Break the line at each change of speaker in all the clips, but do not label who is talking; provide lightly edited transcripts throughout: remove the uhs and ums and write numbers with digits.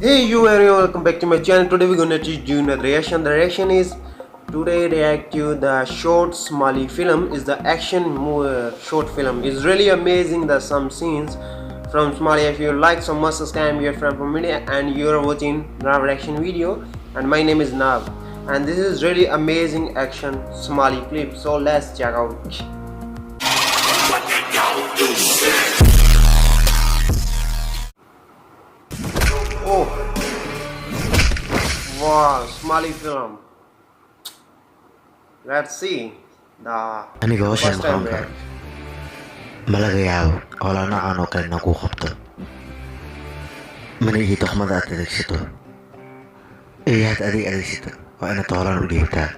Hey you everyone, welcome back to my channel. Today we're gonna teach you another reaction. The reaction is today react to the short Somali film. Is the short film. It's really amazing. The some scenes from Somalia. If you like some must subscribe your friend from India and you're watching Nav reaction video. And my name is Nav. And this is really amazing action Somali clip. So let's check out. Oh wow, Somali film. Let's see the
Aniga hawshan
first
ma
time
qaban karo.
react.
Ma laga yaabo howla noocan oo kale inaan kuu qabto. Mana ihi dhaqmada aad adeegsato. Ee aad adeegsato waa inaad howlaan u dhiibtaa.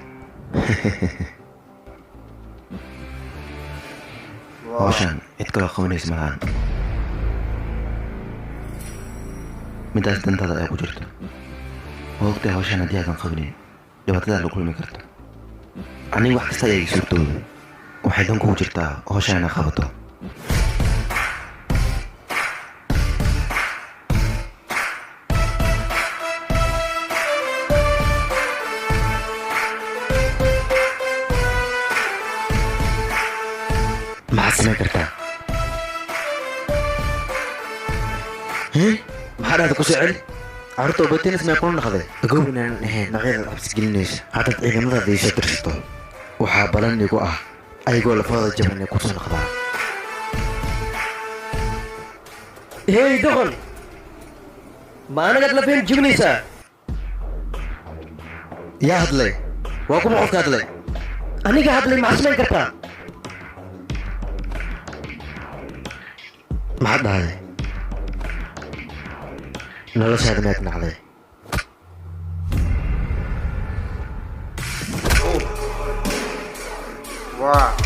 Wow.
Hawshan cid kale qabanaysa malahan. Midaas dantada ay ku jirto. Waqti hawshan haddii aadan qabanin dhibaatada la kulmi karto. Aniga wax kasta ay suurtoodo. Waxay dan kugu jirtaa hawshan inaad qabato. maxaad samayn kartaa maxaad aada ku soo celi carruurta obateenis may kula dhaqday agow inaan ahayn dhaqyada cabsi gelinaysa haddaad ciidamadaada iisoo dirsato waxaa balan igu ah ayagoo lafooda jaban inay kusoo noqdaan
hey doqon ma anagaad lafayn jibinaysaa
yaa hadlay waa kuma qofka hadlay
aniga hadlay maxaa samayn kartaa
maxaad dhahday noloshaada maad nacday
Wow.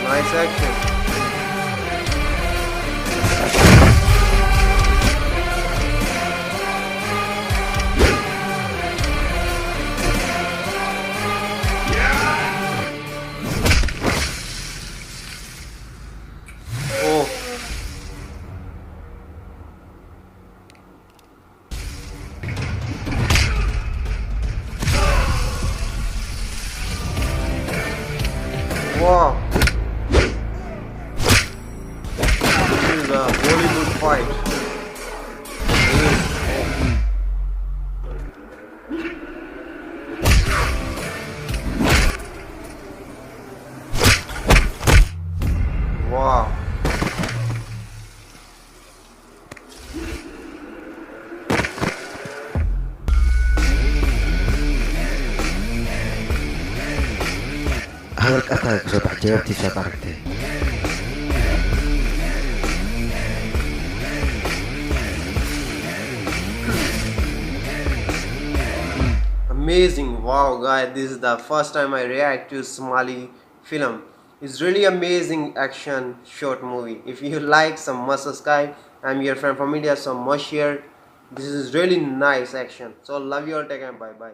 Nice action. Oh. Wow. This is a Bollywood fight. Wow.
hadalka afkaaga kasoo bax jawaabtiisaad aragtay
Amazing. Wow guys, this is the first time I react to Somali film. It's really amazing action short movie. If you like some must subscribe. I'm your friend from India, so must share. This is really nice action. So love you all, take care, bye bye.